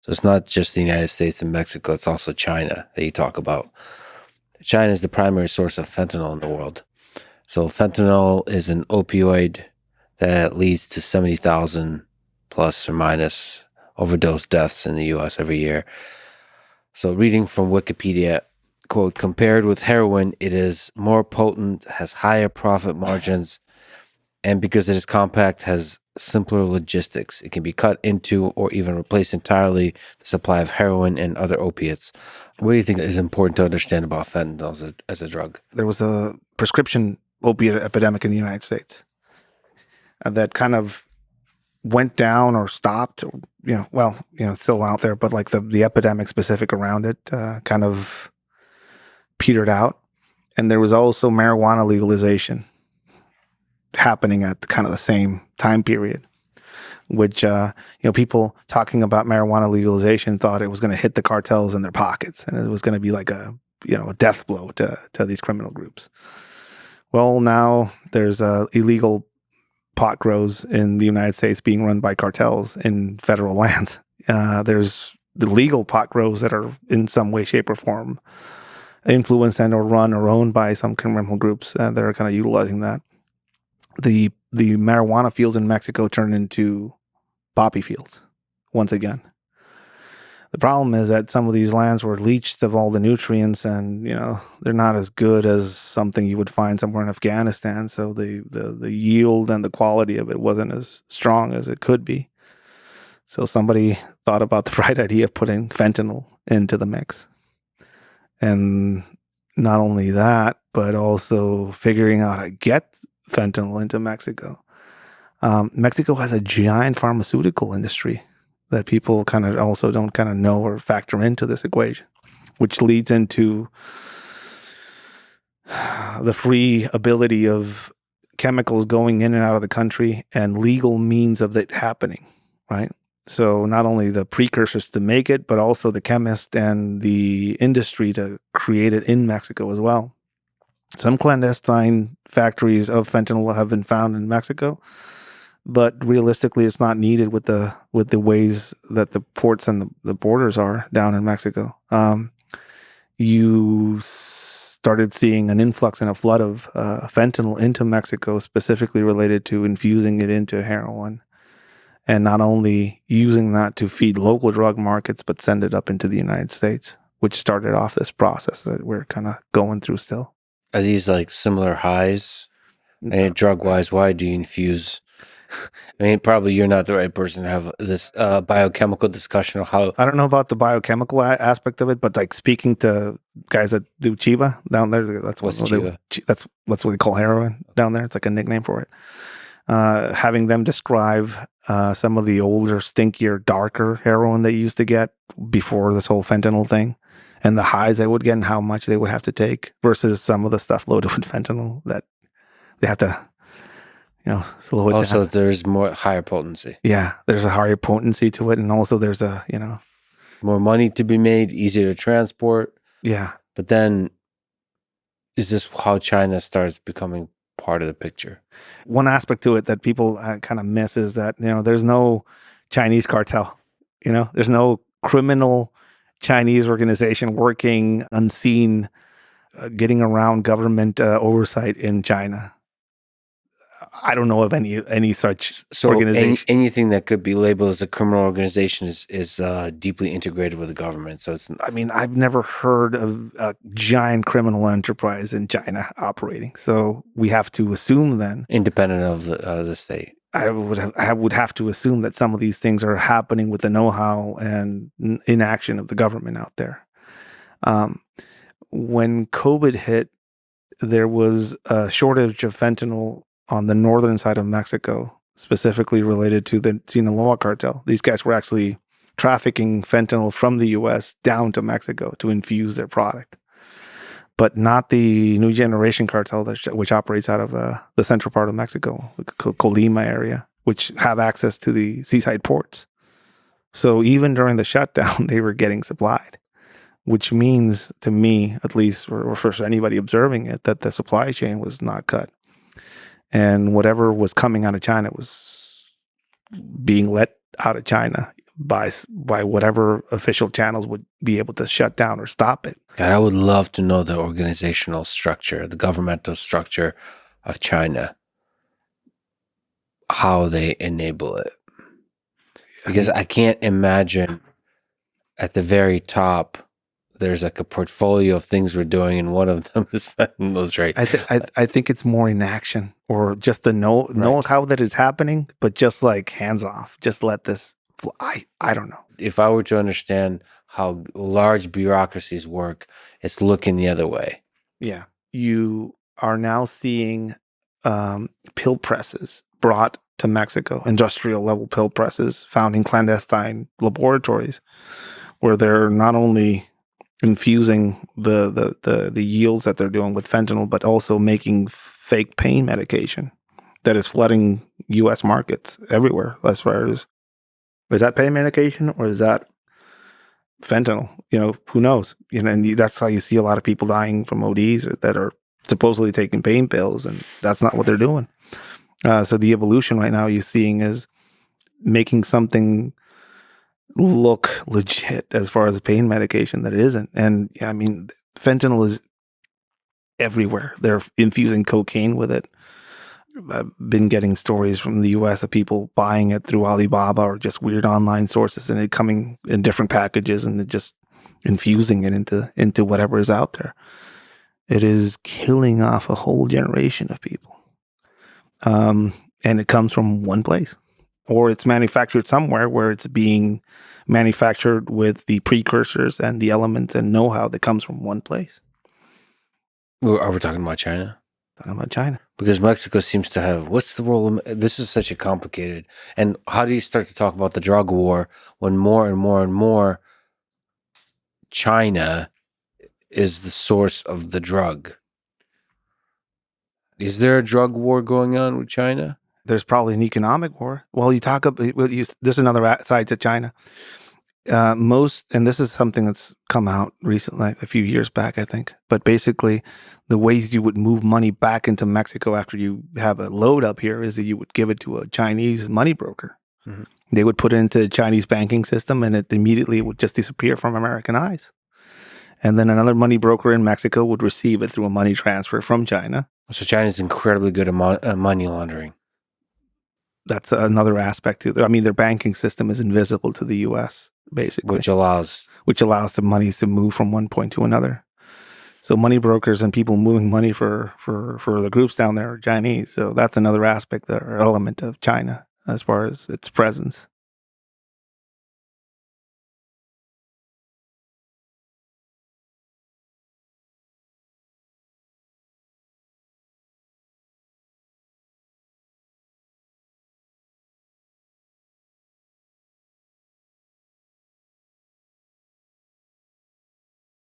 So it's not just the United States and Mexico, it's also China that you talk about. China is the primary source of fentanyl in the world. So fentanyl is an opioid that leads to 70,000 plus or minus overdose deaths in the US every year. So reading from Wikipedia, quote, compared with heroin, it is more potent, has higher profit margins, and because it is compact, has simpler logistics. It can be cut into or even replace entirely the supply of heroin and other opiates. What do you think is important to understand about fentanyl as a drug? There was a prescription opiate epidemic in the United States that kind of went down or stopped, it's still out there, but like the epidemic specific around it kind of petered out. And there was also marijuana legalization happening at kind of the same time period, which, people talking about marijuana legalization thought it was going to hit the cartels in their pockets and it was going to be like a death blow to these criminal groups. Well, now there's illegal pot grows in the United States being run by cartels in federal lands. There's the legal pot grows that are in some way, shape, or form influenced and or run or owned by some criminal groups that are kind of utilizing that. The marijuana fields in Mexico turned into poppy fields once again. The problem is that some of these lands were leached of all the nutrients and, they're not as good as something you would find somewhere in Afghanistan. So the yield and the quality of it wasn't as strong as it could be. So somebody thought about the right idea of putting fentanyl into the mix. And not only that, but also figuring out how to get fentanyl into Mexico. Mexico has a giant pharmaceutical industry that people kind of also don't kind of know or factor into this equation, which leads into the free ability of chemicals going in and out of the country and legal means of it happening, right? So not only the precursors to make it, but also the chemist and the industry to create it in Mexico as well. Some clandestine factories of fentanyl have been found in Mexico, but realistically, it's not needed with the ways that the ports and the borders are down in Mexico. You started seeing an influx and a flood of fentanyl into Mexico, specifically related to infusing it into heroin, and not only using that to feed local drug markets, but send it up into the United States, which started off this process that we're kind of going through still. Are these like similar highs? And drug-wise, why do you infuse? I mean, probably you're not the right person to have this biochemical discussion of how. I don't know about the biochemical aspect of it, but like speaking to guys that do chiba down there, that's What's what chiba? That's what they call heroin down there. It's like a nickname for it. Having them describe some of the older, stinkier, darker heroin they used to get before this whole fentanyl thing, and the highs they would get and how much they would have to take versus some of the stuff loaded with fentanyl that they have to, slow it down. Also, there's more higher potency. Yeah, there's a higher potency to it, and also there's a, more money to be made, easier to transport. Yeah. But then, is this how China starts becoming part of the picture? One aspect to it that people kind of miss is that, there's no Chinese cartel. There's no criminal Chinese organization working unseen, getting around government oversight in China. I don't know of any such organization. Anything that could be labeled as a criminal organization is deeply integrated with the government. So it's. I mean, I've never heard of a giant criminal enterprise in China operating. So we have to assume then, independent of the state. I would have to assume that some of these things are happening with the know-how and inaction of the government out there. When COVID hit, there was a shortage of fentanyl on the northern side of Mexico, specifically related to the Sinaloa cartel. These guys were actually trafficking fentanyl from the U.S. down to Mexico to infuse their product, but not the New Generation cartel, which operates out of the central part of Mexico, the Colima area, which have access to the seaside ports. So even during the shutdown, they were getting supplied, which means to me, at least, or for anybody observing it, that the supply chain was not cut. And whatever was coming out of China was being let out of China by whatever official channels would be able to shut down or stop it. God, I would love to know the organizational structure, the governmental structure of China, how they enable it. Because I can't imagine at the very top, there's like a portfolio of things we're doing, and one of them is fentanyl, right? I think it's more inaction, or just to know how that is happening, but just like hands off, just let this fly. I don't know. If I were to understand how large bureaucracies work, it's looking the other way. Yeah. You are now seeing pill presses brought to Mexico, industrial level pill presses found in clandestine laboratories, where they're not only infusing the yields that they're doing with fentanyl, but also making fake pain medication that is flooding U.S. markets everywhere. As far as, is that pain medication or is that fentanyl? Who knows? And that's how you see a lot of people dying from ODs that are supposedly taking pain pills, and that's not what they're doing. So the evolution right now you're seeing is making something look legit as far as a pain medication that it isn't. And I mean, fentanyl is everywhere. They're infusing cocaine with it. I've been getting stories from the US of people buying it through Alibaba or just weird online sources, and it coming in different packages, and they're just infusing it into whatever is out there. It is killing off a whole generation of people. And it comes from one place, or it's manufactured somewhere where it's being manufactured with the precursors and the elements and know-how that comes from one place. Are we talking about China? Talking about China. Because Mexico seems to have, what's the role of, this is such a complicated, and how do you start to talk about the drug war when more and more and more China is the source of the drug? Is there a drug war going on with China? There's probably an economic war. Well, you talk about, there's another side to China. And this is something that's come out recently, a few years back, I think. But basically, the ways you would move money back into Mexico after you have a load up here is that you would give it to a Chinese money broker. Mm-hmm. They would put it into the Chinese banking system, and it immediately would just disappear from American eyes. And then another money broker in Mexico would receive it through a money transfer from China. So China's incredibly good at money laundering. That's another aspect to it. I mean, their banking system is invisible to the U.S., basically. Which allows the monies to move from one point to another. So money brokers and people moving money for the groups down there are Chinese. So that's another aspect or element of China as far as its presence.